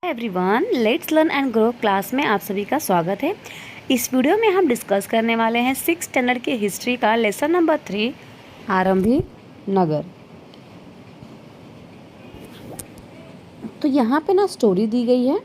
Everyone, let's learn and grow class में आप सभी का स्वागत है। इस वीडियो में हम डिस्कस करने वाले हैं 6th स्टैंडर्ड की हिस्ट्री का लेसन नंबर 3 आरंभी नगर। तो यहाँ पे ना स्टोरी दी गई है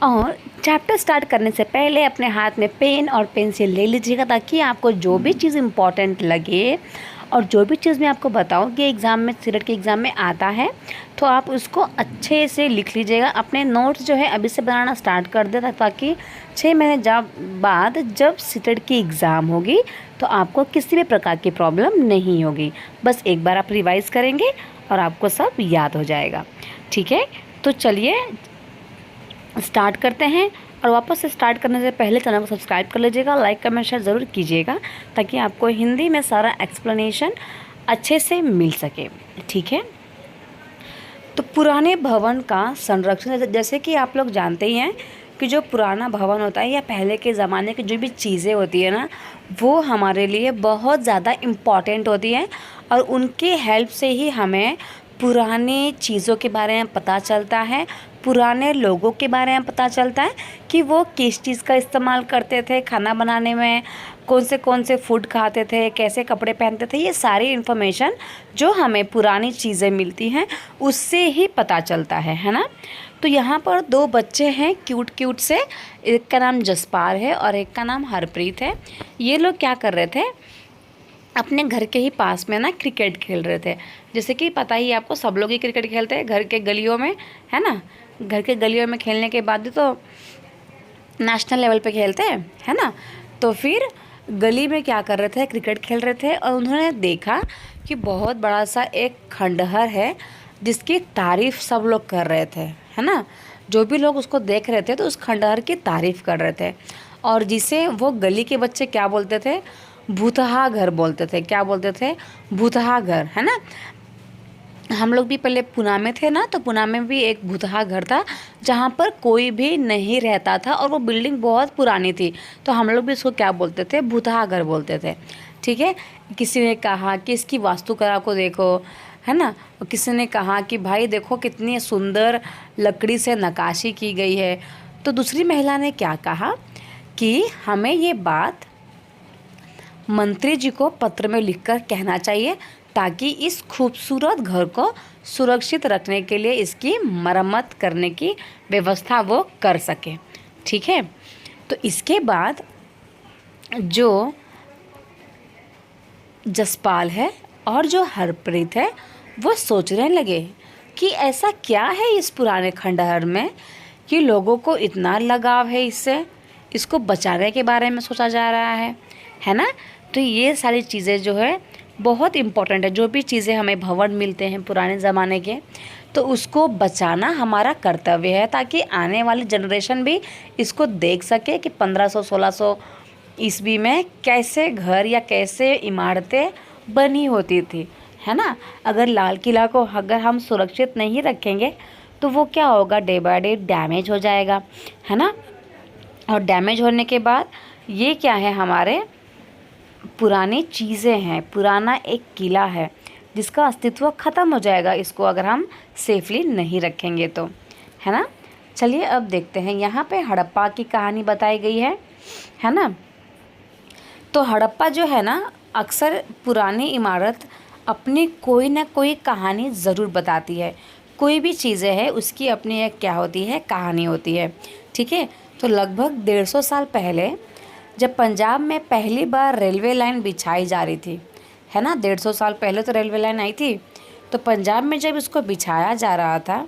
और चैप्टर स्टार्ट करने से पहले अपने हाथ में पेन और पेंसिल ले लीजिएगा ताकि आपको जो भी चीज़ इम्पॉर्टेंट लगे और जो भी चीज़ मैं आपको बताऊँ कि एग्ज़ाम में सीटेट के एग्ज़ाम में आता है तो आप उसको अच्छे से लिख लीजिएगा। अपने नोट्स जो है अभी से बनाना स्टार्ट कर दे ताकि 6 महीने बाद जब सीटेट की एग्ज़ाम होगी तो आपको किसी भी प्रकार की प्रॉब्लम नहीं होगी। बस एक बार आप रिवाइज़ करेंगे और आपको सब याद हो जाएगा। ठीक है, तो चलिए स्टार्ट करते हैं। और वापस से स्टार्ट करने से पहले चैनल को सब्सक्राइब कर लीजिएगा, लाइक कमेंट शेयर ज़रूर कीजिएगा ताकि आपको हिंदी में सारा एक्सप्लेनेशन अच्छे से मिल सके। ठीक है, तो पुराने भवन का संरक्षण, जैसे कि आप लोग जानते ही हैं कि जो पुराना भवन होता है या पहले के ज़माने की जो भी चीज़ें होती है ना, वो हमारे लिए बहुत ज़्यादा इम्पॉर्टेंट होती हैं और उनके हेल्प से ही हमें पुराने चीज़ों के बारे में पता चलता है, पुराने लोगों के बारे में पता चलता है कि वो किस चीज़ का इस्तेमाल करते थे खाना बनाने में, कौन से फूड खाते थे, कैसे कपड़े पहनते थे। ये सारी इन्फॉर्मेशन जो हमें पुरानी चीज़ें मिलती हैं उससे ही पता चलता है ना। तो यहाँ पर 2 बच्चे हैं क्यूट से, एक का नाम जसपाल है और एक का नाम हरप्रीत है। ये लोग क्या कर रहे थे, अपने घर के ही पास में ना क्रिकेट खेल रहे थे। जैसे कि पता ही आपको, सब लोग ही क्रिकेट खेलते हैं घर के गलियों में, है ना। घर के गलियों में खेलने के बाद तो नेशनल लेवल पे खेलते हैं, है ना। तो फिर गली में क्या कर रहे थे, क्रिकेट खेल रहे थे और उन्होंने देखा कि बहुत बड़ा सा एक खंडहर है जिसकी तारीफ़ सब लोग कर रहे थे, है ना। जो भी लोग उसको देख रहे थे तो उस खंडहर की तारीफ़ कर रहे थे और जिसे वो गली के बच्चे क्या बोलते थे, भूतहा घर बोलते थे। क्या बोलते थे, भूतहा घर, है ना। हम लोग भी पहले पुणे में थे ना, तो पुणे में भी एक भूतहा घर था जहाँ पर कोई भी नहीं रहता था और वो बिल्डिंग बहुत पुरानी थी, तो हम लोग भी उसको क्या बोलते थे, भूतहा घर बोलते थे। ठीक है, किसी ने कहा कि इसकी वास्तुकला को देखो, है ना। किसी ने कहा कि भाई देखो कितनी सुंदर लकड़ी से नक्काशी की गई है। तो दूसरी महिला ने क्या कहा कि हमें ये बात मंत्री जी को पत्र में लिखकर कहना चाहिए ताकि इस खूबसूरत घर को सुरक्षित रखने के लिए इसकी मरम्मत करने की व्यवस्था वो कर सके। ठीक है, तो इसके बाद जो जसपाल है और जो हरप्रीत है वो सोचने लगे कि ऐसा क्या है इस पुराने खंडहर में कि लोगों को इतना लगाव है इससे, इसको बचाने के बारे में सोचा जा रहा है ना। तो ये सारी चीज़ें जो है बहुत इम्पॉर्टेंट है। जो भी चीज़ें हमें भवन मिलते हैं पुराने ज़माने के, तो उसको बचाना हमारा कर्तव्य है ताकि आने वाली जनरेशन भी इसको देख सके कि 1500-1600 ईस्वी में कैसे घर या कैसे इमारतें बनी होती थी, है ना। अगर लाल किला को अगर हम सुरक्षित नहीं रखेंगे तो वो क्या होगा, डे बाय डे डैमेज हो जाएगा, है ना। और डैमेज होने के बाद ये क्या है, हमारे पुरानी चीज़ें हैं, पुराना एक किला है जिसका अस्तित्व ख़त्म हो जाएगा इसको अगर हम सेफली नहीं रखेंगे तो, है ना। चलिए अब देखते हैं, यहाँ पे हड़प्पा की कहानी बताई गई है ना। तो हड़प्पा जो है ना, अक्सर पुरानी इमारत अपनी कोई ना कोई कहानी ज़रूर बताती है। कोई भी चीज़ें है उसकी अपनी एक क्या होती है, कहानी होती है। ठीक है, तो लगभग 150 साल पहले जब पंजाब में पहली बार रेलवे लाइन बिछाई जा रही थी, है ना, 150 साल पहले तो रेलवे लाइन आई थी, तो पंजाब में जब इसको बिछाया जा रहा था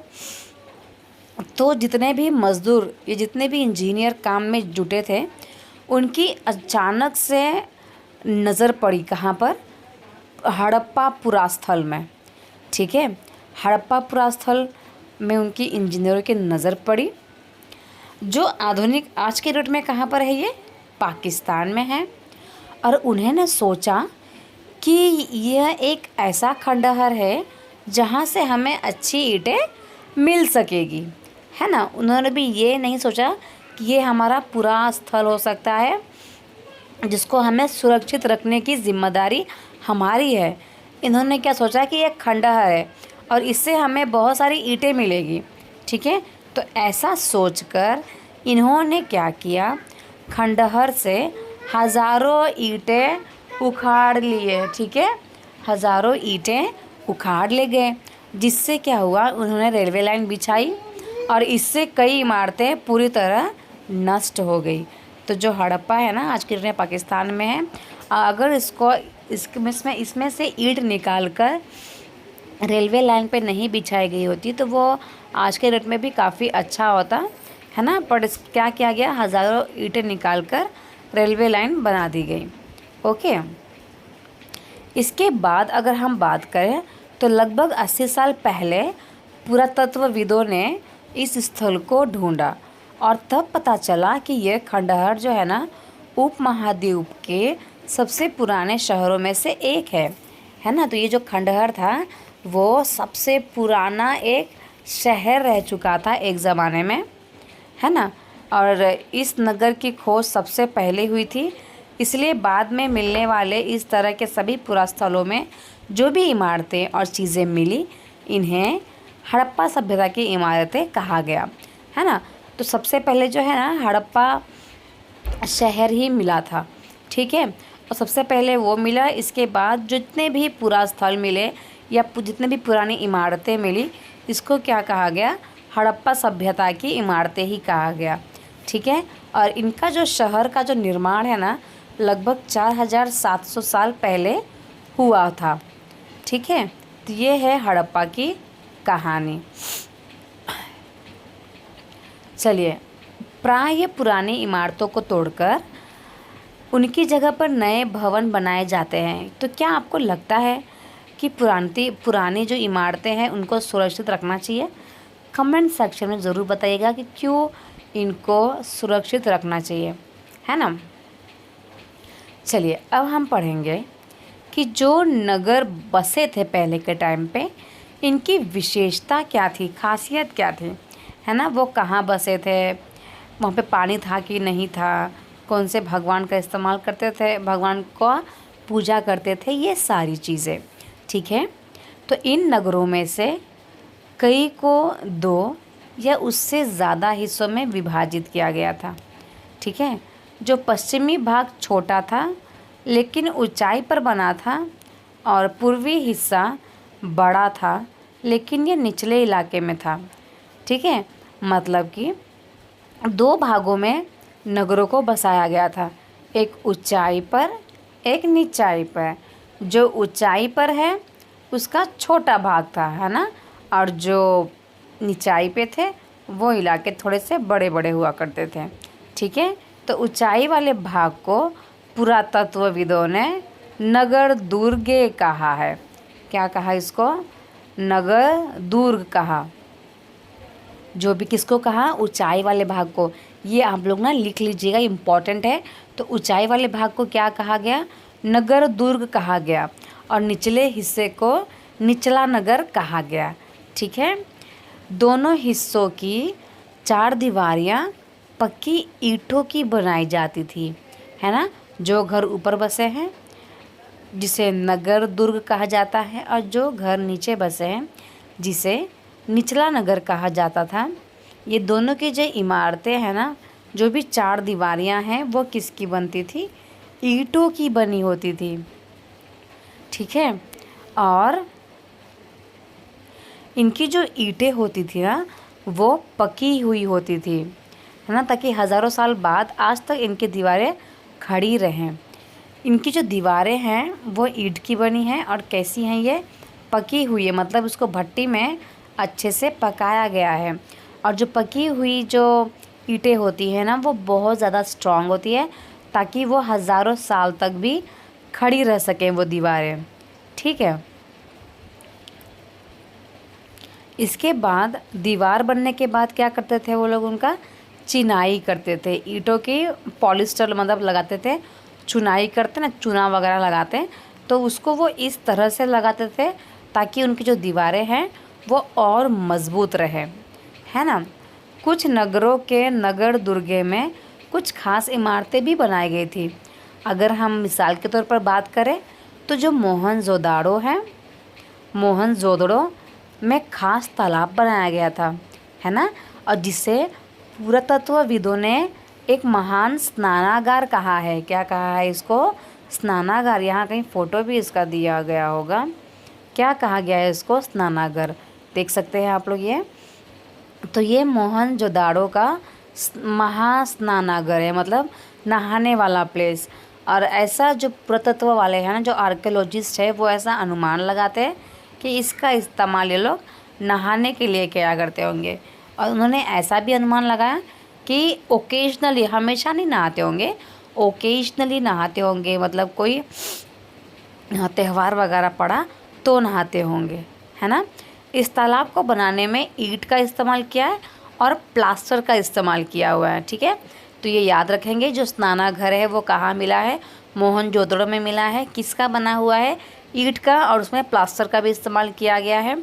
तो जितने भी मज़दूर या जितने भी इंजीनियर काम में जुटे थे उनकी अचानक से नज़र पड़ी कहाँ पर, हड़प्पा पुरास्थल में। ठीक है, हड़प्पा पुरास्थल में उनकी इंजीनियरों की नज़र पड़ी जो आधुनिक आज के डेट में कहाँ पर है, ये पाकिस्तान में है। और उन्होंने सोचा कि यह एक ऐसा खंडहर है जहाँ से हमें अच्छी ईंटें मिल सकेगी, है ना। उन्होंने भी ये नहीं सोचा कि ये हमारा पूरा स्थल हो सकता है जिसको हमें सुरक्षित रखने की जिम्मेदारी हमारी है। इन्होंने क्या सोचा कि ये खंडहर है और इससे हमें बहुत सारी ईंटें मिलेगी। ठीक है। तो ऐसा सोचकर इन्होंने क्या किया, खंडहर से हज़ारों ईंटें उखाड़ लिए। ठीक है, हज़ारों ईंटें उखाड़ ले गए, जिससे क्या हुआ, उन्होंने रेलवे लाइन बिछाई और इससे कई इमारतें पूरी तरह नष्ट हो गई। तो जो हड़प्पा है ना, आज के पाकिस्तान में है, अगर इसमें से ईंट निकाल कर रेलवे लाइन पे नहीं बिछाई गई होती तो वो आज के डेट में भी काफ़ी अच्छा होता है ना। पर क्या किया गया, हज़ारों ईंटें निकाल कर रेलवे लाइन बना दी गई। ओके, इसके बाद अगर हम बात करें तो लगभग 80 साल पहले पुरातत्वविदों ने इस स्थल को ढूंढा और तब पता चला कि यह खंडहर जो है ना, उपमहाद्वीप के सबसे पुराने शहरों में से एक है ना। तो ये जो खंडहर था वो सबसे पुराना एक शहर रह चुका था एक ज़माने में, है ना। और इस नगर की खोज सबसे पहले हुई थी, इसलिए बाद में मिलने वाले इस तरह के सभी पुरास्थलों में जो भी इमारतें और चीज़ें मिली, इन्हें हड़प्पा सभ्यता की इमारतें कहा गया, है ना। तो सबसे पहले जो है ना, हड़प्पा शहर ही मिला था। ठीक है, और सबसे पहले वो मिला। इसके बाद जितने भी पुरास्थल मिले या जितने भी पुरानी इमारतें मिली, इसको क्या कहा गया, हड़प्पा सभ्यता की इमारतें ही कहा गया। ठीक है, और इनका जो शहर का जो निर्माण है ना, लगभग 4700 साल पहले हुआ था। ठीक है, तो ये है हड़प्पा की कहानी। चलिए, प्राय पुरानी इमारतों को तोड़कर उनकी जगह पर नए भवन बनाए जाते हैं। तो क्या आपको लगता है कि पुरानी जो इमारतें हैं उनको सुरक्षित रखना चाहिए? कमेंट सेक्शन में ज़रूर बताइएगा कि क्यों इनको सुरक्षित रखना चाहिए, है ना। चलिए, अब हम पढ़ेंगे कि जो नगर बसे थे पहले के टाइम पे, इनकी विशेषता क्या थी, खासियत क्या थी, है ना। वो कहाँ बसे थे, वहाँ पे पानी था कि नहीं था, कौन से भगवान का इस्तेमाल करते थे, भगवान को पूजा करते थे, ये सारी चीज़ें। ठीक है, तो इन नगरों में से कई को 2 या उससे ज़्यादा हिस्सों में विभाजित किया गया था। ठीक है, जो पश्चिमी भाग छोटा था लेकिन ऊंचाई पर बना था, और पूर्वी हिस्सा बड़ा था लेकिन ये निचले इलाके में था। ठीक है, मतलब कि 2 भागों में नगरों को बसाया गया था, एक ऊंचाई पर, एक निचाई पर। जो ऊंचाई पर है उसका छोटा भाग था, है ना, और जो निचाई पे थे वो इलाके थोड़े से बड़े बड़े हुआ करते थे। ठीक है, तो ऊंचाई वाले भाग को पुरातत्वविदों ने नगर दुर्गे कहा है। क्या कहा इसको, नगर दुर्ग कहा। जो भी किसको कहा, ऊंचाई वाले भाग को। ये आप लोग ना लिख लीजिएगा, इम्पॉर्टेंट है। तो ऊंचाई वाले भाग को क्या कहा गया, नगर दुर्ग कहा गया, और निचले हिस्से को निचला नगर कहा गया। ठीक है, दोनों हिस्सों की 4 दीवारियाँ पक्की ईंटों की बनाई जाती थी, है ना। जो घर ऊपर बसे हैं जिसे नगर दुर्ग कहा जाता है, और जो घर नीचे बसे हैं जिसे निचला नगर कहा जाता था। ये दोनों की जो इमारतें हैं ना, जो भी 4 दीवारियाँ हैं, वो किसकी बनती थी, ईंटों की बनी होती थी। ठीक है, और इनकी जो ईंटें होती थी ना, वो पकी हुई होती थी, है ना, ताकि हज़ारों साल बाद आज तक इनकी दीवारें खड़ी रहें। इनकी जो दीवारें हैं वो ईंट की बनी हैं, और कैसी हैं, ये पकी हुई है, मतलब उसको भट्टी में अच्छे से पकाया गया है। और जो पकी हुई जो ईंटें होती हैं ना, वो बहुत ज़्यादा स्ट्रॉन्ग होती है, ताकि वो हज़ारों साल तक भी खड़ी रह सकें वो दीवारें। ठीक है, इसके बाद दीवार बनने के बाद क्या करते थे वो लोग, उनका चिनाई करते थे। ईंटों की पॉलिस्टर मतलब लगाते थे, चुनाई करते ना, चूना वगैरह लगाते, तो उसको वो इस तरह से लगाते थे ताकि उनकी जो दीवारें हैं वो और मज़बूत रहे, है ना। कुछ नगरों के नगर दुर्गे में कुछ खास इमारतें भी बनाई गई थी। अगर हम मिसाल के तौर पर बात करें तो जो मोहनजोदड़ो है, मोहनजोदड़ो में खास तालाब बनाया गया था, है ना, और जिसे पुरातत्वविदों ने एक महान स्नानागार कहा है। क्या कहा है इसको? स्नानागार। यहाँ कहीं फ़ोटो भी इसका दिया गया होगा। क्या कहा गया है इसको? स्नानागार। देख सकते हैं आप लोग ये। तो ये मोहनजोदाड़ो का महास्नानागार है, मतलब नहाने वाला प्लेस। और ऐसा जो पुरातत्व वाले हैं ना, जो आर्कियोलॉजिस्ट है, वो ऐसा अनुमान लगाते हैं कि इसका इस्तेमाल ये लोग नहाने के लिए किया करते होंगे। और उन्होंने ऐसा भी अनुमान लगाया कि ओकेजनली, हमेशा नहीं नहाते होंगे, ओकेजनली नहाते होंगे, मतलब कोई त्यौहार वगैरह पड़ा तो नहाते होंगे, है ना। इस तालाब को बनाने में ईंट का इस्तेमाल किया है और प्लास्टर का इस्तेमाल किया हुआ है, ठीक है। तो ये याद रखेंगे। जो स्नानाघर है वो कहाँ मिला है? मोहनजोदड़ो में मिला है। किसका बना हुआ है? ईंट का, और उसमें प्लास्टर का भी इस्तेमाल किया गया है।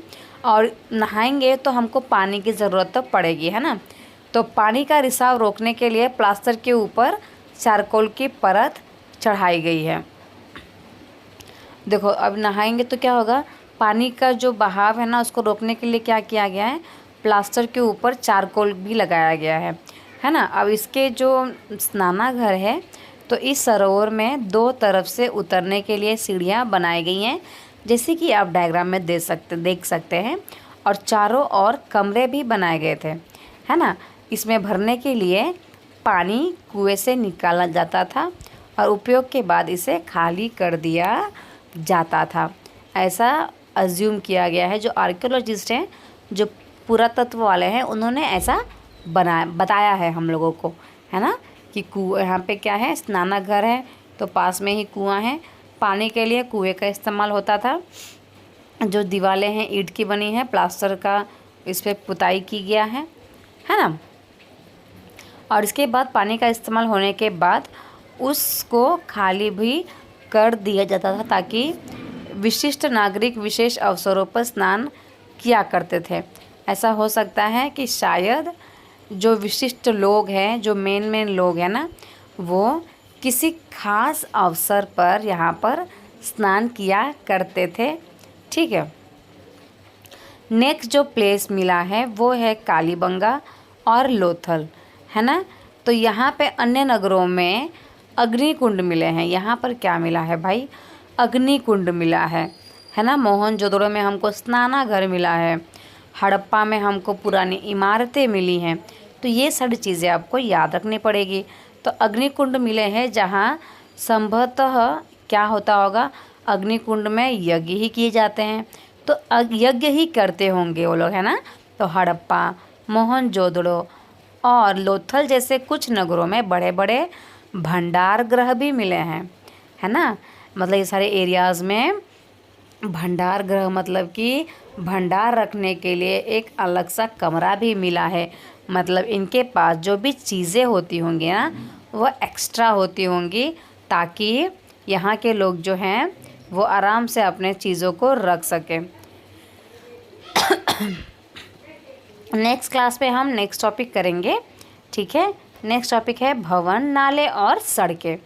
और नहाएंगे तो हमको पानी की ज़रूरत तो पड़ेगी, है ना। तो पानी का रिसाव रोकने के लिए प्लास्टर के ऊपर चारकोल की परत चढ़ाई गई है। देखो, अब नहाएंगे तो क्या होगा? पानी का जो बहाव है ना, उसको रोकने के लिए क्या किया गया है? प्लास्टर के ऊपर चारकोल भी लगाया गया है ना। अब इसके जो स्नानाघर है, तो इस सरोवर में 2 तरफ से उतरने के लिए सीढ़ियाँ बनाई गई हैं, जैसे कि आप डायग्राम में देख सकते हैं। और चारों ओर कमरे भी बनाए गए थे, है ना। इसमें भरने के लिए पानी कुएं से निकाला जाता था और उपयोग के बाद इसे खाली कर दिया जाता था। ऐसा अज्यूम किया गया है। जो आर्कियोलॉजिस्ट हैं, जो पुरातत्व वाले हैं, उन्होंने ऐसा बताया है हम लोगों को, है ना, कि यहाँ पे क्या है? स्नानाघर है, तो पास में ही कुआं है। पानी के लिए कुएं का इस्तेमाल होता था। जो दीवारें हैं ईंट की बनी है, प्लास्टर का इस पर पुताई की गया है ना। और इसके बाद पानी का इस्तेमाल होने के बाद उसको खाली भी कर दिया जाता था, ताकि विशिष्ट नागरिक विशेष अवसरों पर स्नान किया करते थे। ऐसा हो सकता है कि शायद जो विशिष्ट लोग हैं, जो मेन लोग हैं ना, वो किसी खास अवसर पर यहाँ पर स्नान किया करते थे, ठीक है। नेक्स्ट जो प्लेस मिला है वो है कालीबंगा और लोथल, है ना। तो यहाँ पे अन्य नगरों में अग्निकुंड मिले हैं। यहाँ पर क्या मिला है भाई? अग्निकुंड मिला है ना। मोहनजोदड़ो में हमको स्नानाघर मिला है। हड़प्पा में हमको पुरानी इमारतें मिली हैं। तो ये सारी चीज़ें आपको याद रखनी पड़ेगी। तो अग्निकुंड मिले हैं, जहाँ संभवतः क्या होता होगा? अग्निकुंड में यज्ञ ही किए जाते हैं, तो यज्ञ ही करते होंगे वो लोग, है ना। तो हड़प्पा, मोहनजोदड़ो और लोथल जैसे कुछ नगरों में बड़े बड़े भंडार गृह भी मिले हैं, है ना। मतलब ये सारे एरियाज़ में भंडार गृह, मतलब कि भंडार रखने के लिए एक अलग सा कमरा भी मिला है। मतलब इनके पास जो भी चीज़ें होती होंगी ना, वो एक्स्ट्रा होती होंगी, ताकि यहाँ के लोग जो हैं वो आराम से अपने चीज़ों को रख सकें। नेक्स्ट क्लास में हम नेक्स्ट टॉपिक करेंगे, ठीक है। नेक्स्ट टॉपिक है भवन, नाले और सड़कें।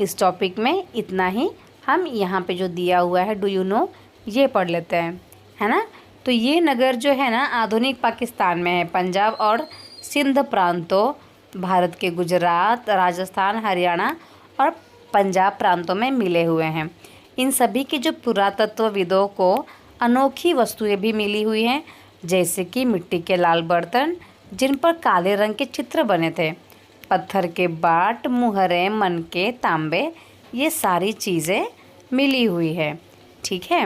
इस टॉपिक में इतना ही। हम यहाँ पे जो दिया हुआ है डू यू नो, ये पढ़ लेते हैं, है ना। तो ये नगर जो है ना, आधुनिक पाकिस्तान में है। पंजाब और सिंध प्रांतों, भारत के गुजरात, राजस्थान, हरियाणा और पंजाब प्रांतों में मिले हुए हैं। इन सभी की जो पुरातत्वविदों को अनोखी वस्तुएं भी मिली हुई हैं, जैसे कि मिट्टी के लाल बर्तन जिन पर काले रंग के चित्र बने थे, पत्थर के बाट, मुहरें, मनके, तांबे, ये सारी चीज़ें मिली हुई है, ठीक है।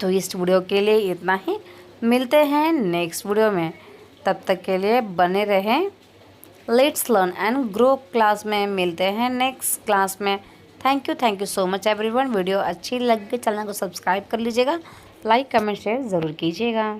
तो इस वीडियो के लिए इतना ही। मिलते हैं नेक्स्ट वीडियो में। तब तक के लिए बने रहें। Let's learn and grow class में मिलते हैं नेक्स्ट क्लास में। Thank you so much everyone. Video अच्छी लग गई, चैनल को सब्सक्राइब कर लीजिएगा, लाइक कमेंट शेयर ज़रूर कीजिएगा।